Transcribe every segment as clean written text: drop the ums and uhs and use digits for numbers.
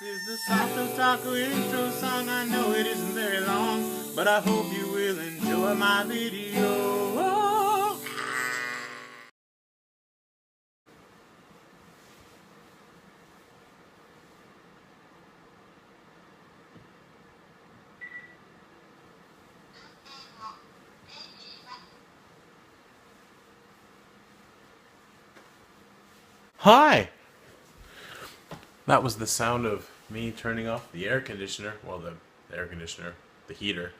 This is the Santo Taco intro song. I know it isn't very long, but I hope you will enjoy my video. Hi! That was the sound of me turning off the air conditioner. Well, the air conditioner, the heater.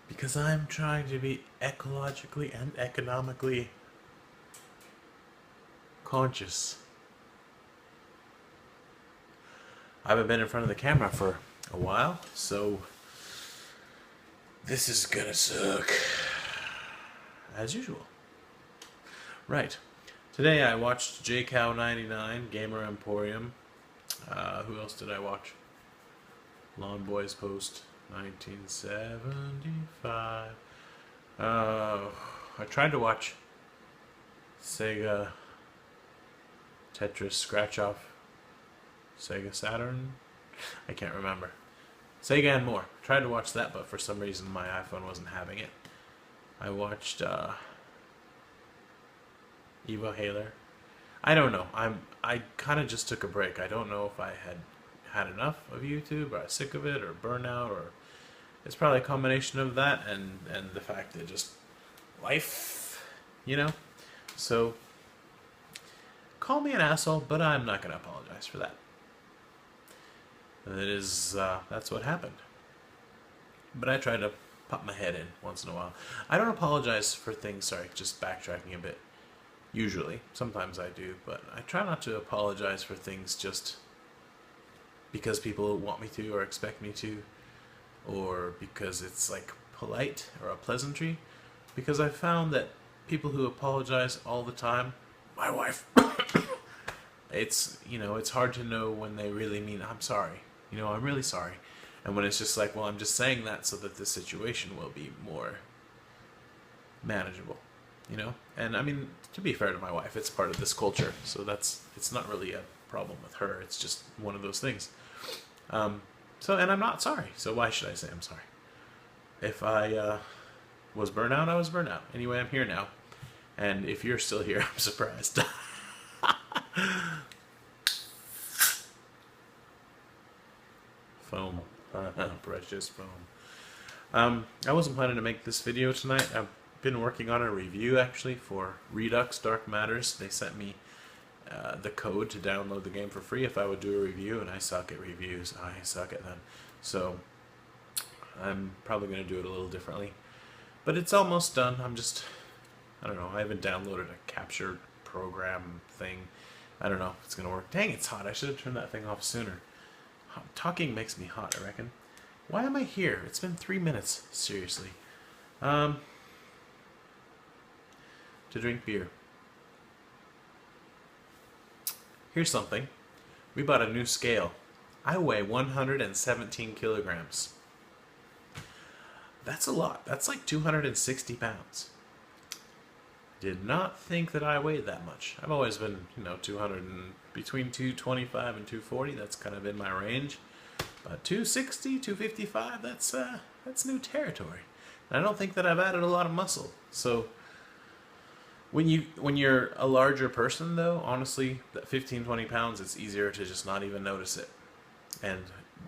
Because I'm trying to be ecologically and economically conscious. I haven't been in front of the camera for a while, so this is gonna suck. As usual. Right. Today I watched JCow99, Gamer Emporium. Who else did I watch? Lawn Boys Post 1975. I tried to watch Sega Tetris Scratch Off. Sega Saturn? I can't remember. Sega and more. Tried to watch that, but for some reason my iPhone wasn't having it. I watched Evo Haler. I don't know. I kind of just took a break. I don't know if I had enough of YouTube, or I was sick of it, or burnout, or it's probably a combination of that and the fact that just life, you know. So call me an asshole, but I'm not gonna apologize for that. It is that's what happened. But I try to pop my head in once in a while. I don't apologize for things. Sorry, just backtracking a bit. Usually. Sometimes I do, but I try not to apologize for things just because people want me to or expect me to, or because it's like polite or a pleasantry, because I found that people who apologize all the time, my wife, it's, you know, it's hard to know when they really mean, I'm sorry, you know, I'm really sorry, and when it's just like, well, I'm just saying that so that the situation will be more manageable. You know, and I mean, to be fair to my wife, it's part of this culture, so it's not really a problem with her. It's just one of those things. So, and I'm not sorry. So why should I say I'm sorry? If I was burnt out, I was burnt out. Anyway, I'm here now, and if you're still here, I'm surprised. Foam, precious foam. I wasn't planning to make this video tonight. I've been working on a review actually for Redux Dark Matters. They sent me the code to download the game for free if I would do a review, and I suck at reviews. I suck at them. So I'm probably going to do it a little differently. But it's almost done. I don't know, I haven't downloaded a capture program thing. I don't know if it's going to work. Dang, it's hot. I should have turned that thing off sooner. Talking makes me hot, I reckon. Why am I here? It's been 3 minutes. Seriously. To drink beer. Here's something. We bought a new scale. I weigh 117 kilograms. That's a lot. That's like 260 pounds. Did not think that I weighed that much. I've always been, you know, between 225 and 240. That's kind of in my range. But 260, 255, that's new territory. And I don't think that I've added a lot of muscle. So when you're a larger person, though, honestly, that 15, 20 pounds, it's easier to just not even notice it. And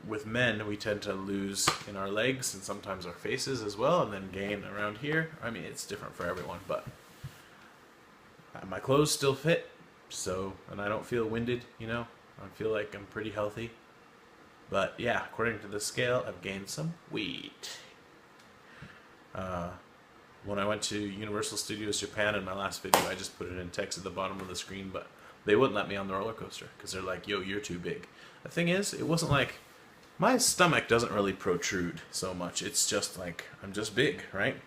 with men, we tend to lose in our legs and sometimes our faces as well, and then gain around here. I mean, it's different for everyone, but my clothes still fit, so, and I don't feel winded, you know. I feel like I'm pretty healthy. But yeah, according to the scale, I've gained some weight. When I went to Universal Studios Japan in my last video, I just put it in text at the bottom of the screen, but they wouldn't let me on the roller coaster because they're like, yo, you're too big. The thing is, it wasn't like, my stomach doesn't really protrude so much. It's just like, I'm just big, right?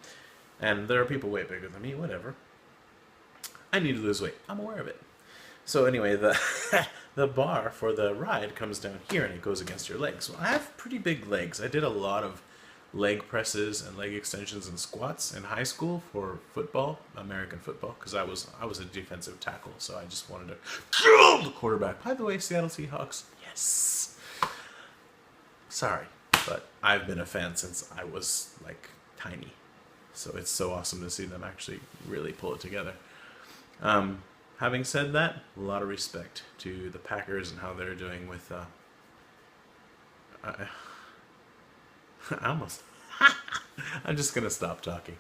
And there are people way bigger than me, whatever. I need to lose weight. I'm aware of it. So anyway, the bar for the ride comes down here and it goes against your legs. Well, I have pretty big legs. I did a lot of leg presses and leg extensions and squats in high school for football, American football, because I was a defensive tackle, so I just wanted to kill the quarterback. By the way, Seattle Seahawks, yes. Sorry, but I've been a fan since I was like tiny. So it's so awesome to see them actually really pull it together. Having said that, a lot of respect to the Packers and how they're doing with. I almost. I'm just gonna stop talking.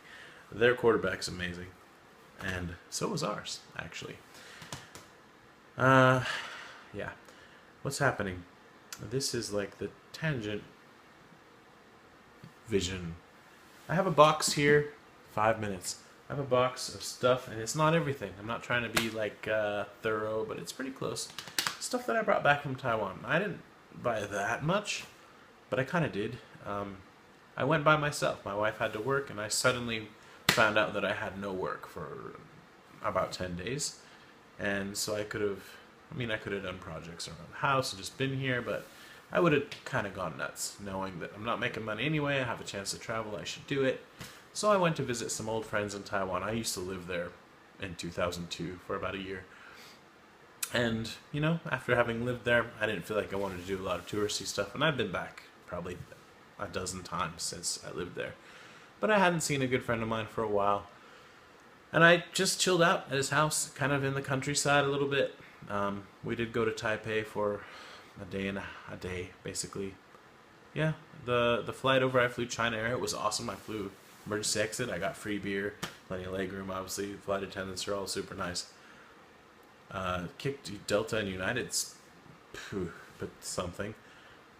Their quarterback's amazing, and so is ours, actually. Yeah. What's happening? This is like the tangent vision. I have a box here. 5 minutes. I have a box of stuff, and it's not everything. I'm not trying to be like thorough, but it's pretty close. Stuff that I brought back from Taiwan. I didn't buy that much, but I kind of did. I went by myself. My wife had to work, and I suddenly found out that I had no work for about 10 days. And so I could have done projects around the house and just been here, but I would have kind of gone nuts, knowing that I'm not making money anyway, I have a chance to travel, I should do it. So I went to visit some old friends in Taiwan. I used to live there in 2002 for about a year. And, you know, after having lived there, I didn't feel like I wanted to do a lot of touristy stuff, and I've been back probably a dozen times since I lived there. But I hadn't seen a good friend of mine for a while. And I just chilled out at his house, kind of in the countryside a little bit. We did go to Taipei for a day, basically. Yeah, the flight over, I flew China Air. It was awesome. I flew emergency exit. I got free beer, plenty of leg room, obviously. Flight attendants are all super nice. Kicked Delta and United's, but something.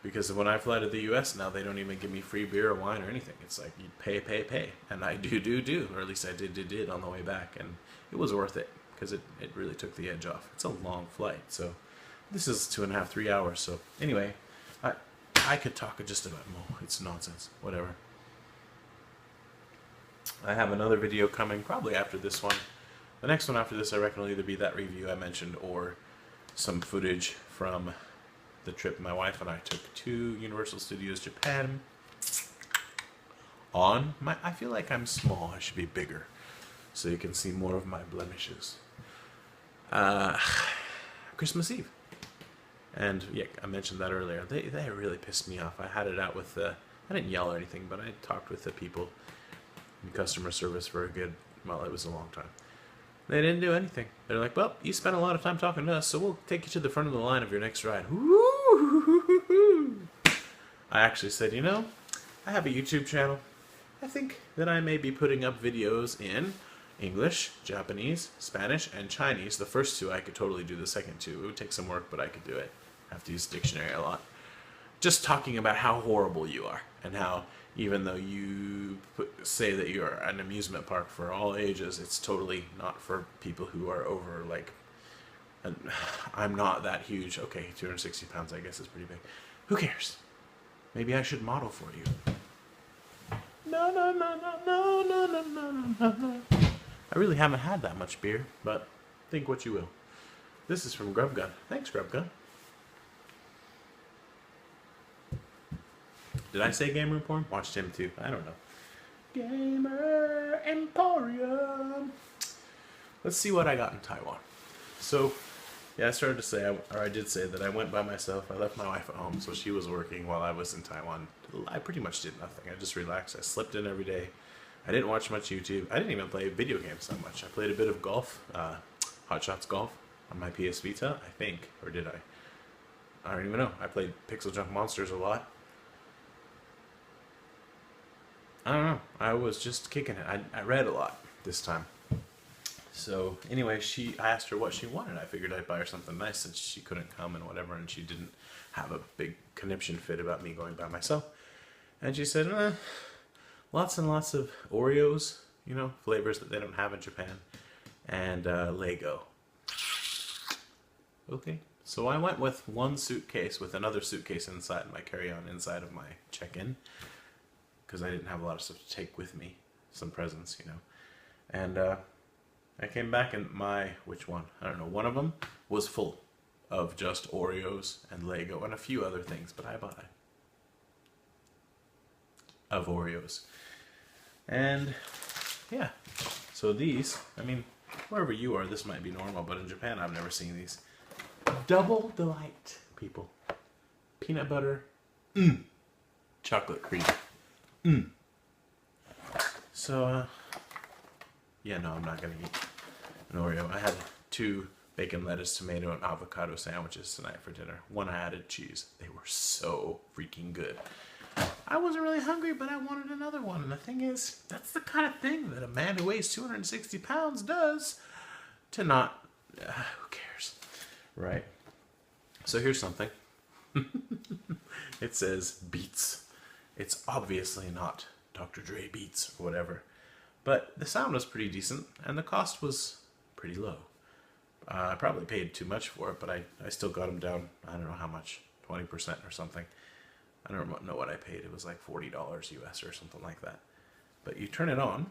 Because when I fly to the U.S. now, they don't even give me free beer or wine or anything. It's like, you pay. And I do. Or at least I did on the way back. And it was worth it, because it really took the edge off. It's a long flight, so this is 2.5, 3 hours. So anyway, I could talk just about more. It's nonsense. Whatever. I have another video coming probably after this one. The next one after this, I reckon, will either be that review I mentioned or some footage from the trip my wife and I took to Universal Studios Japan. I feel like I'm small. I should be bigger, so you can see more of my blemishes. Christmas Eve. And yeah, I mentioned that earlier. They really pissed me off. I had it out with I didn't yell or anything, but I talked with the people in customer service for it was a long time. They didn't do anything. They're like, well, you spent a lot of time talking to us, so we'll take you to the front of the line of your next ride. Woo! I actually said, you know, I have a YouTube channel. I think that I may be putting up videos in English, Japanese, Spanish, and Chinese. The first two I could totally do. The second two, it would take some work, but I could do it. I have to use the dictionary a lot. Just talking about how horrible you are, and how even though you say that you're an amusement park for all ages, it's totally not for people who are over, like, I'm not that huge. Okay, 260 pounds I guess is pretty big. Who cares? Maybe I should model for you. No. I really haven't had that much beer, but think what you will. This is from Grub Gun. Thanks, Grub Gun. Did I say Game Emporium? Watched him too. I don't know. Gamer Emporium. Let's see what I got in Taiwan. So, yeah, I did say that I went by myself. I left my wife at home, so she was working while I was in Taiwan. I pretty much did nothing. I just relaxed. I slept in every day. I didn't watch much YouTube. I didn't even play video games that much. I played a bit of golf, Hot Shots Golf, on my PS Vita, I think. Or did I? I don't even know. I played Pixel Junk Monsters a lot. I don't know. I was just kicking it. I read a lot this time. So anyway, I asked her what she wanted. I figured I'd buy her something nice since she couldn't come and whatever, and she didn't have a big conniption fit about me going by myself. And she said, lots and lots of Oreos, you know, flavors that they don't have in Japan, and Lego. Okay. So I went with one suitcase with another suitcase inside my carry-on inside of my check-in, because I didn't have a lot of stuff to take with me, some presents, you know. And I came back and which one? I don't know, one of them was full of just Oreos and Lego and a few other things, but I bought of Oreos. And yeah, so these, I mean, wherever you are, this might be normal, but in Japan, I've never seen these. Double delight, people. Peanut butter. chocolate cream. So, yeah, no, I'm not going to eat an Oreo. I had 2 bacon, lettuce, tomato, and avocado sandwiches tonight for dinner. One I added cheese. They were so freaking good. I wasn't really hungry, but I wanted another one. And the thing is, that's the kind of thing that a man who weighs 260 pounds does to not... who cares? Right? So here's something. It says Beats. It's obviously not Dr. Dre Beats or whatever. But the sound was pretty decent, and the cost was pretty low. I probably paid too much for it, but I still got them down, I don't know how much, 20% or something. I don't know what I paid. It was like $40 US or something like that. But you turn it on.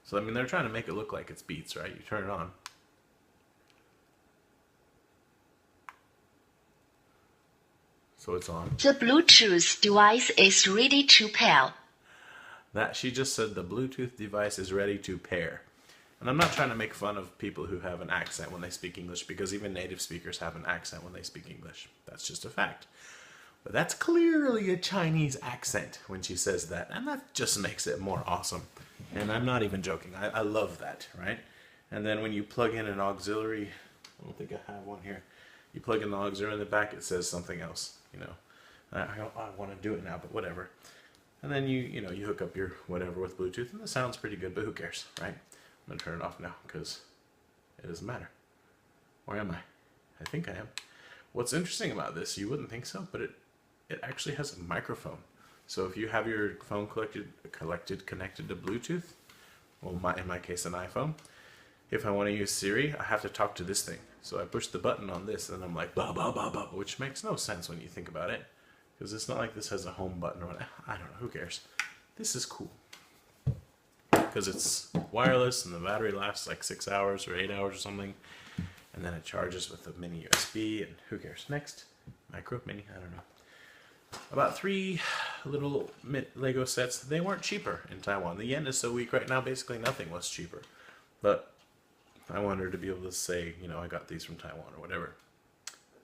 So, I mean, they're trying to make it look like it's Beats, right? You turn it on. So it's on. The Bluetooth device is ready to pair. That she just said the Bluetooth device is ready to pair. And I'm not trying to make fun of people who have an accent when they speak English, because even native speakers have an accent when they speak English. That's just a fact. But that's clearly a Chinese accent when she says that, and that just makes it more awesome. And I'm not even joking. I love that, right? And then when you plug in an auxiliary, I don't think I have one here. You plug in the auxiliary in the back, it says something else, you know. I want to do it now, but whatever. And then you hook up your whatever with Bluetooth, and the sound's pretty good, but who cares, right? I'm going to turn it off now, because it doesn't matter. Where am I? I think I am. What's interesting about this, you wouldn't think so, but it actually has a microphone. So if you have your phone connected to Bluetooth, well, in my case, an iPhone, if I want to use Siri, I have to talk to this thing. So I push the button on this, and I'm like, blah, blah, blah, blah, which makes no sense when you think about it. Because it's not like this has a home button or whatever. I don't know, who cares? This is cool. Because it's wireless, and the battery lasts like 6 hours or 8 hours or something. And then it charges with a mini USB, and who cares? Next. Micro, mini, I don't know. About 3 little Lego sets. They weren't cheaper in Taiwan. The yen is so weak right now, basically nothing was cheaper. But I wanted her to be able to say, I got these from Taiwan or whatever.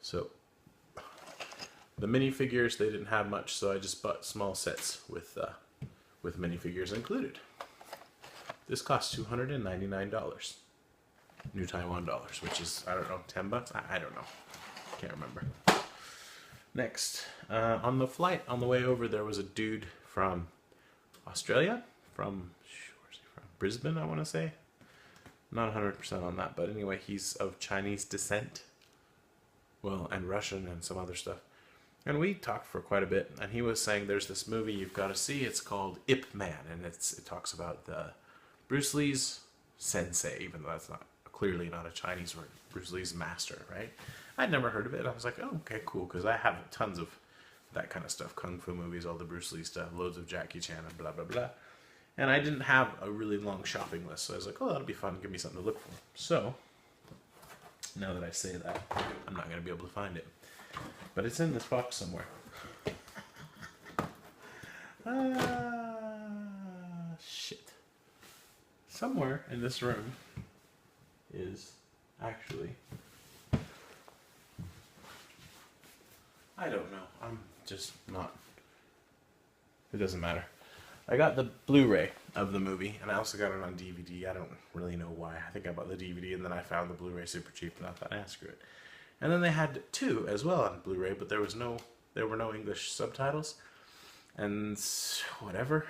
So the minifigures, they didn't have much, so I just bought small sets with minifigures included. This cost $299. New Taiwan dollars, which is, I don't know, 10 bucks? I don't know. Can't remember. Next, on the flight, on the way over, there was a dude from Australia, where's he from? Brisbane, I want to say. Not 100% on that, but anyway, he's of Chinese descent. Well, and Russian and some other stuff. And we talked for quite a bit, and he was saying there's this movie you've got to see. It's called Ip Man, and it talks about Bruce Lee's sensei, even though that's clearly not a Chinese word. Bruce Lee's master, right? I'd never heard of it. I was like, oh, okay, cool, because I have tons of that kind of stuff. Kung Fu movies, all the Bruce Lee stuff, loads of Jackie Chan and blah, blah, blah. And I didn't have a really long shopping list, so I was like, oh, that'll be fun. Give me something to look for. So, now that I say that, I'm not going to be able to find it. But it's in this box somewhere. Shit. Somewhere in this room is actually... I don't know. I'm just not... It doesn't matter. I got the Blu-ray of the movie, and I also got it on DVD. I don't really know why. I think I bought the DVD, and then I found the Blu-ray super cheap, and I thought, screw it. And then they had 2 as well on Blu-ray, but there were no English subtitles, and whatever.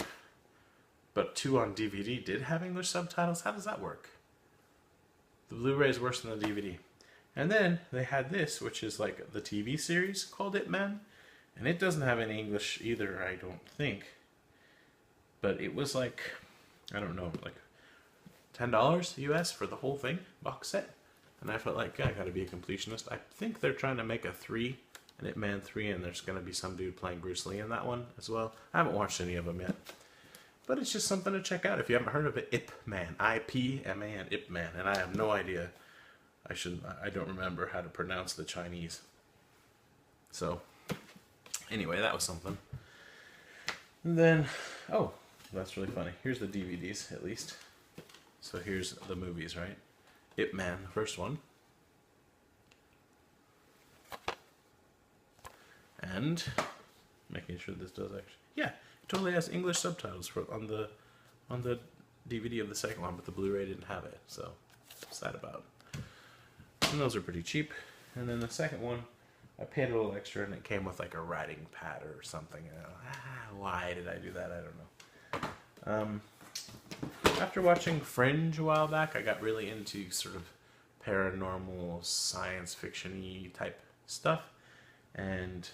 But 2 on DVD did have English subtitles. How does that work? The Blu-ray is worse than the DVD. And then they had this, which is like the TV series called Ip Man, and it doesn't have any English either, I don't think. But it was like, I don't know, like $10 US for the whole thing, box set. And I felt like, I gotta be a completionist. I think they're trying to make a 3, an Ip Man 3, and there's gonna be some dude playing Bruce Lee in that one as well. I haven't watched any of them yet. But it's just something to check out if you haven't heard of it. Ip Man, I-P-M-A-N, Ip Man. And I have no idea, I don't remember how to pronounce the Chinese. So, anyway, that was something. And then, oh, that's really funny. Here's the DVDs, at least. So here's the movies, right? Ip Man, the first one. And making sure this does actually. Yeah, it totally has English subtitles on the DVD of the second one, but the Blu-ray didn't have it, so sad about it. And those are pretty cheap. And then the second one, I paid a little extra, and it came with like a writing pad or something. Why did I do that? I don't know. After watching Fringe a while back, I got really into sort of paranormal, science fiction-y type stuff. And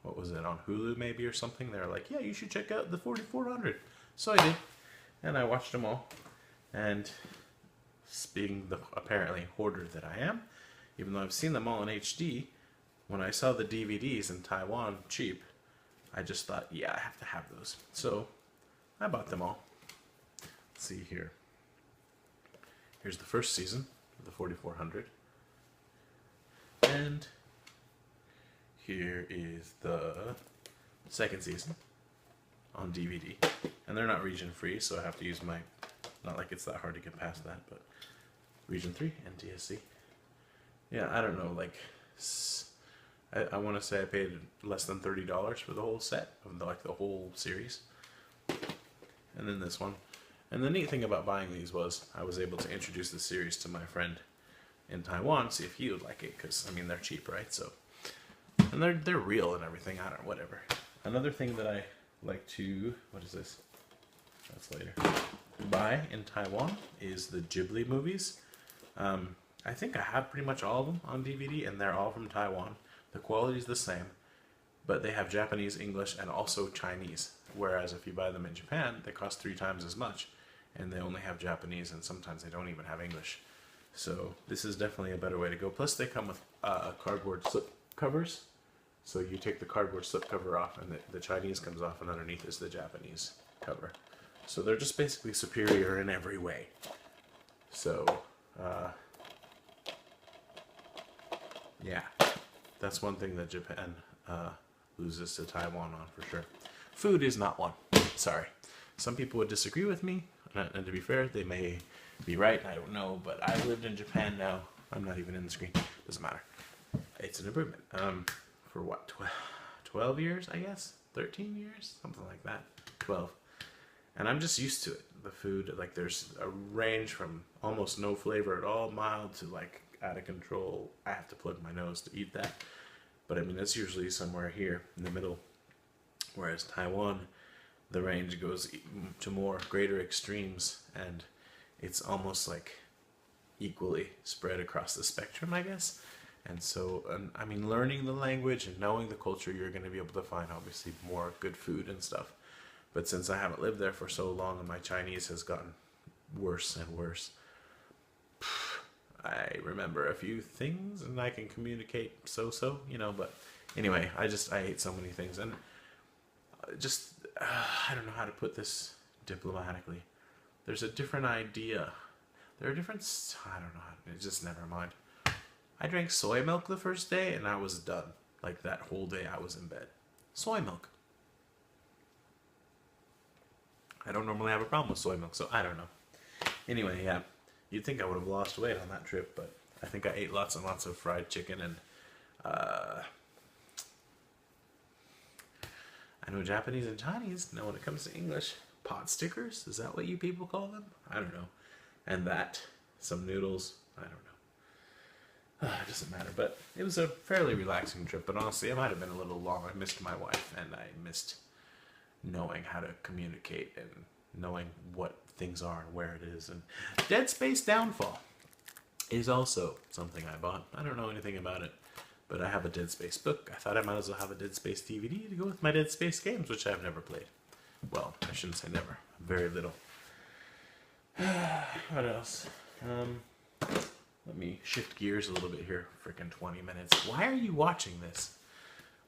what was it, on Hulu maybe or something? They were like, yeah, you should check out the 4400. So I did. And I watched them all. And being the apparently hoarder that I am, even though I've seen them all in HD, when I saw the DVDs in Taiwan cheap, I just thought, yeah, I have to have those. So I bought them all. Let's see here. Here's the first season of the 4400. And here is the second season on DVD. And they're not region free, so I have to use my, not like it's that hard to get past that, but region 3 NTSC. Yeah, I don't know, like, I want to say I paid less than $30 for the whole set, of like the whole series. And then this one. And the neat thing about buying these was I was able to introduce the series to my friend in Taiwan, see if he would like it, because, I mean, they're cheap, right? So, and they're real and everything, I don't know, whatever. Another thing that I like to, what is this? That's later. Buy in Taiwan is the Ghibli movies. I think I have pretty much all of them on DVD, and they're all from Taiwan. The quality is the same, but they have Japanese, English, and also Chinese. Whereas if you buy them in Japan, they cost 3 times as much, and they only have Japanese, and sometimes they don't even have English. So this is definitely a better way to go. Plus they come with cardboard slip covers, so you take the cardboard slip cover off, and the Chinese comes off, and underneath is the Japanese cover. So they're just basically superior in every way. So, yeah, that's one thing that Japan loses to Taiwan on for sure. Food is not one. Sorry. Some people would disagree with me, and to be fair, they may be right, I don't know, but I've lived in Japan now. I'm not even in the screen. Doesn't matter. It's an improvement. For what, 12 years, I guess? 13 years? Something like that. 12. And I'm just used to it. The food, like, there's a range from almost no flavor at all, mild, to like out of control. I have to plug my nose to eat that. But I mean, it's usually somewhere here in the middle. Whereas Taiwan, the range goes to more greater extremes, and it's almost like equally spread across the spectrum, I guess. And so, I mean, learning the language and knowing the culture, you're going to be able to find obviously more good food and stuff. But since I haven't lived there for so long and my Chinese has gotten worse and worse, I remember a few things and I can communicate so-so, you know, but anyway, I hate so many things. And just, I don't know how to put this diplomatically. There's a different idea. There are different, I don't know how, just never mind. I drank soy milk the first day and I was done. Like that whole day I was in bed. Soy milk. I don't normally have a problem with soy milk, so I don't know. Anyway, yeah, you'd think I would have lost weight on that trip, but I think I ate lots and lots of fried chicken, and I know Japanese and Chinese. Now when it comes to English, pot stickers, is that what you people call them? I don't know. And that, some noodles, I don't know. It doesn't matter, but it was a fairly relaxing trip, but honestly, it might have been a little long. I missed my wife, and I missed knowing how to communicate and knowing what things are and where it is. And Dead Space Downfall is also something I bought. I don't know anything about it, but I have a Dead Space book. I thought I might as well have a Dead Space DVD to go with my Dead Space games, which I've never played. Well, I shouldn't say never. Very little. What else? Let me shift gears a little bit here. Freaking 20 minutes. Why are you watching this?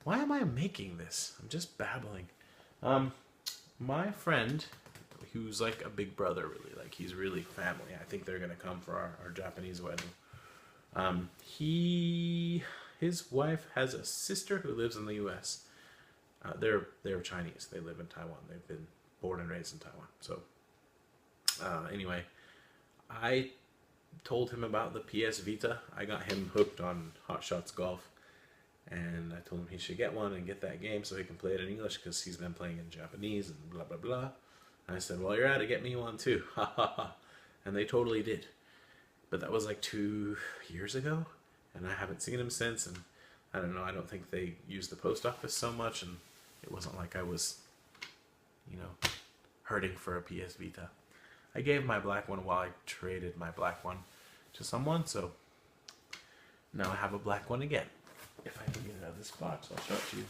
Why am I making this? I'm just babbling. My friend, who's like a big brother, really, like he's really family. I think they're gonna come for our Japanese wedding. His wife has a sister who lives in the U.S. They're Chinese. They live in Taiwan. They've been born and raised in Taiwan. So, anyway, I told him about the PS Vita. I got him hooked on Hot Shots Golf, And I told him he should get one and get that game so he can play it in English because he's been playing in Japanese and blah blah blah. And I said, "Well, you're at it, get me one too." Ha ha ha. And they totally did. But that was like 2 years ago, and I haven't seen him since. And I don't know. I don't think they use the post office so much, and it wasn't like I was, hurting for a PS Vita. I gave my black one while I traded my black one to someone, so now I have a black one again. If I can get it out of this box, I'll show it to you.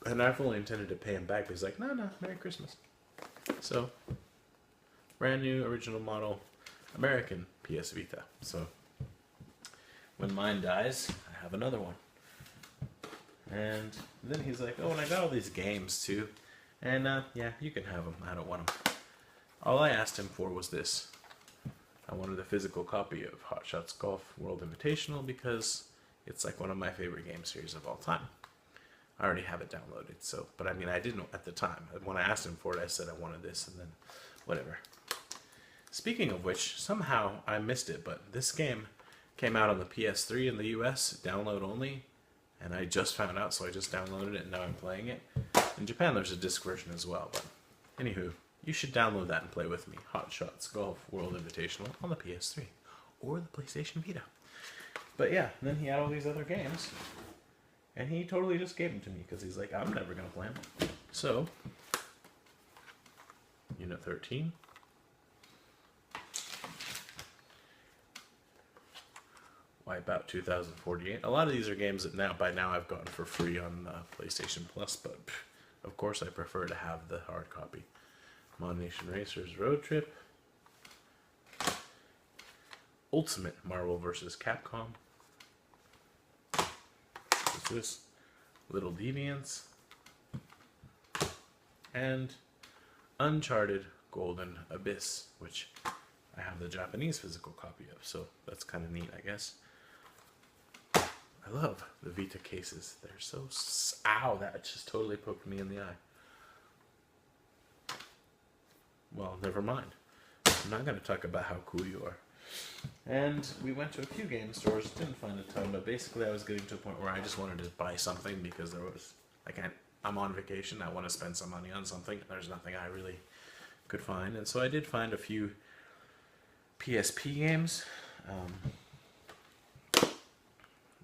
And I fully intended to pay him back, but he's like, no, Merry Christmas. So, brand new, original model, American PS Vita. So, when mine dies, I have another one. And then he's like, oh, and I got all these games too. And yeah, you can have them. I don't want them. All I asked him for was this. I wanted a physical copy of Hot Shots Golf World Invitational because it's like one of my favorite game series of all time. I already have it downloaded, so, but I mean, I didn't at the time. When I asked him for it, I said I wanted this, and then whatever. Speaking of which, somehow I missed it, but this game came out on the PS3 in the US, download only, and I just found out, so I just downloaded it, and now I'm playing it. In Japan, there's a disc version as well, but anywho, you should download that and play with me. Hot Shots Golf World Invitational on the PS3 or the PlayStation Vita. But yeah, then he had all these other games, and he totally just gave them to me because he's like, I'm never going to play them. So, Unit 13. Wipeout 2048. A lot of these are games that by now I've gotten for free on PlayStation Plus, but of course I prefer to have the hard copy. Mod Nation Racers Road Trip. Ultimate Marvel vs. Capcom. What's this? Little Deviants. And Uncharted Golden Abyss, which I have the Japanese physical copy of, so that's kind of neat, I guess. I love the Vita cases. They're so... Ow, that just totally poked me in the eye. Well, never mind. I'm not going to talk about how cool you are. And we went to a few game stores, didn't find a ton, but basically I was getting to a point where I just wanted to buy something because there was... I'm on vacation, I want to spend some money on something. There's nothing I really could find. And so I did find a few PSP games.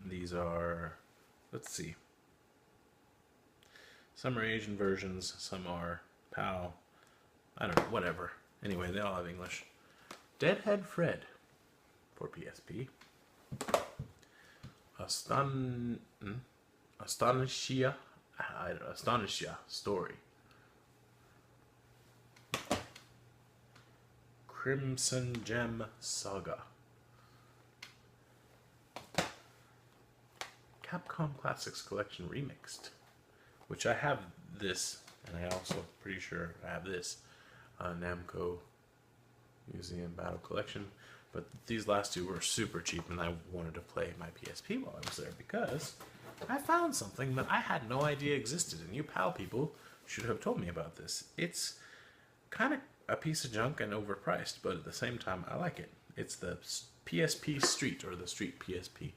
These are, let's see, some are Asian versions, some are PAL, I don't know, whatever. Anyway, they all have English. Deadhead Fred for PSP. Astonishia Story. Crimson Gem Saga. Capcom Classics Collection Remixed, which I have this, and I also pretty sure I have this Namco Museum Battle Collection, but these last two were super cheap, and I wanted to play my PSP while I was there because I found something that I had no idea existed, and you PAL people should have told me about this. It's kind of a piece of junk and overpriced, but at the same time I like it. It's the PSP Street, or the Street PSP.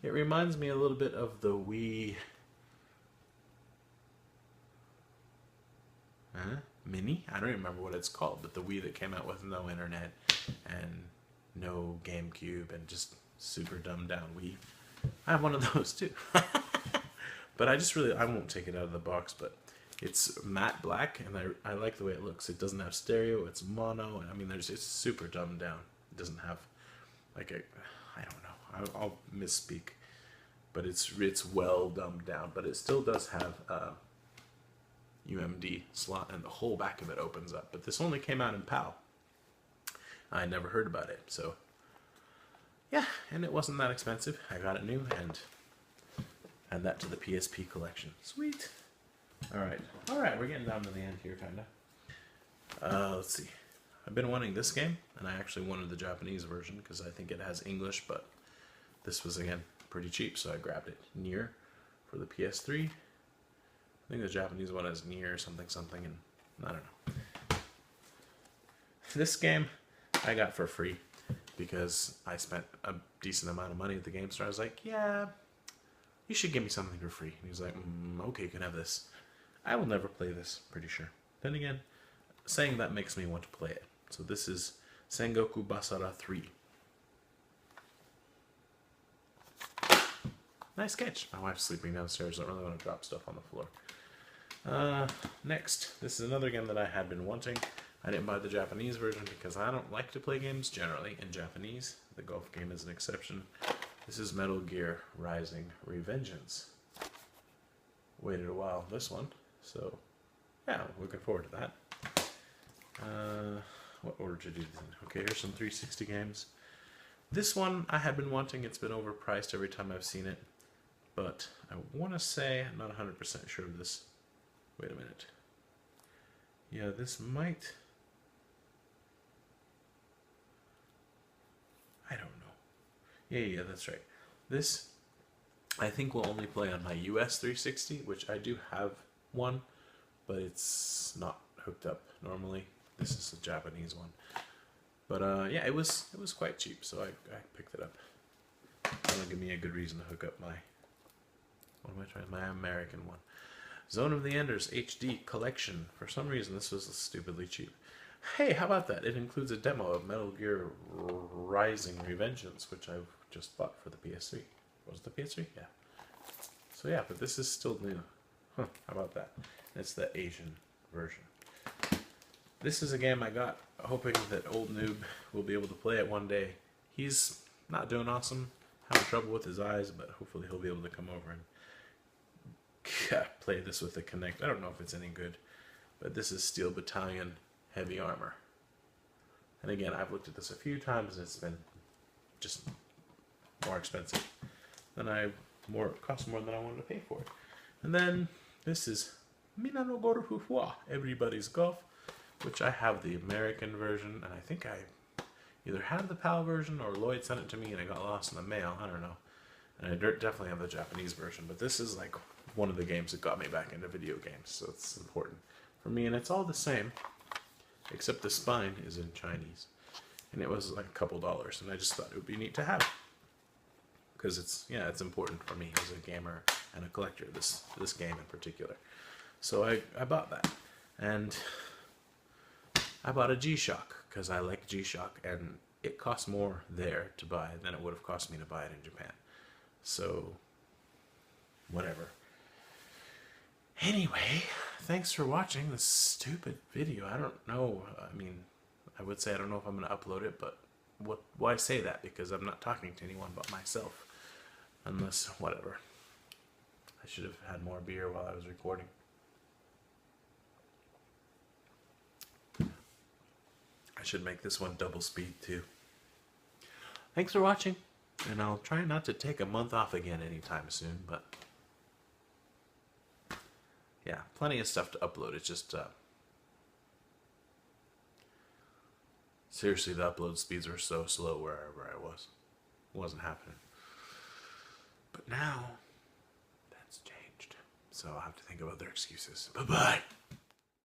It reminds me a little bit of the Wii Mini? I don't remember what it's called, but the Wii that came out with no internet and no GameCube and just super dumbed down Wii. I have one of those too. But I won't take it out of the box, but it's matte black, and I like the way it looks. It doesn't have stereo, it's mono, and I mean, it's super dumbed down. It doesn't have like I don't know, I'll misspeak, but it's well dumbed down, but it still does have a UMD slot, and the whole back of it opens up. But this only came out in PAL. I never heard about it, so yeah, and it wasn't that expensive. I got it new and add that to the PSP collection. Sweet. Alright, we're getting down to the end here, kinda. Let's see. I've been wanting this game, and I actually wanted the Japanese version because I think it has English, but this was, again, pretty cheap, so I grabbed it. Nier for the PS3. I think the Japanese one has Nier something, and I don't know. This game I got for free because I spent a decent amount of money at the game store. I was like, yeah, you should give me something for free. And he's like, okay, you can have this. I will never play this, pretty sure. Then again, saying that makes me want to play it. So this is Sengoku Basara 3. Nice sketch. My wife's sleeping downstairs. I don't really want to drop stuff on the floor. Next, this is another game that I had been wanting. I didn't buy the Japanese version because I don't like to play games generally in Japanese. The golf game is an exception. This is Metal Gear Rising: Revengeance. Waited a while this one, so yeah, looking forward to that. What order to do this in? Okay, here's some 360 games. This one I had been wanting. It's been overpriced every time I've seen it, but I want to say I'm not 100% sure of this. Wait a minute. Yeah, this might... I don't know. Yeah, that's right. This, I think, will only play on my US 360, which I do have one, but it's not hooked up normally. This is a Japanese one. But yeah, it was quite cheap, so I picked it up. That'll give me a good reason to hook up my... What am I trying? My American one. Zone of the Enders HD Collection. For some reason, this was stupidly cheap. Hey, how about that? It includes a demo of Metal Gear Rising: Revengeance, which I've just bought for the PS3. Was it the PS3? Yeah. So yeah, but this is still new. Huh, how about that? It's the Asian version. This is a game I got hoping that old noob will be able to play it one day. He's not doing awesome, having trouble with his eyes, but hopefully he'll be able to come over and play this with the Kinect. I don't know if it's any good, but this is Steel Battalion Heavy Armor. And again, I've looked at this a few times and it's been just more expensive than it cost more than I wanted to pay for it. And then this is Minano Goru Fua, Everybody's Golf, which I have the American version, and I think I either had the PAL version or Lloyd sent it to me and it got lost in the mail. I don't know. And I definitely have the Japanese version, but this is like one of the games that got me back into video games, so it's important for me. And it's all the same, except the spine is in Chinese, and it was like a couple dollars, and I just thought it would be neat to have because it's important for me as a gamer and a collector. This game in particular, so I bought that, and I bought a G-Shock because I like G-Shock, and it costs more there to buy than it would have cost me to buy it in Japan. So, whatever. Anyway, thanks for watching this stupid video. I don't know. I mean, I would say I don't know if I'm going to upload it, but why say that? Because I'm not talking to anyone but myself. Unless, whatever. I should have had more beer while I was recording. I should make this one double speed too. Thanks for watching, and I'll try not to take a month off again anytime soon, but yeah, plenty of stuff to upload. It's just seriously, the upload speeds were so slow wherever I was. It wasn't happening. But now that's changed, so I'll have to think of other excuses. Bye-bye.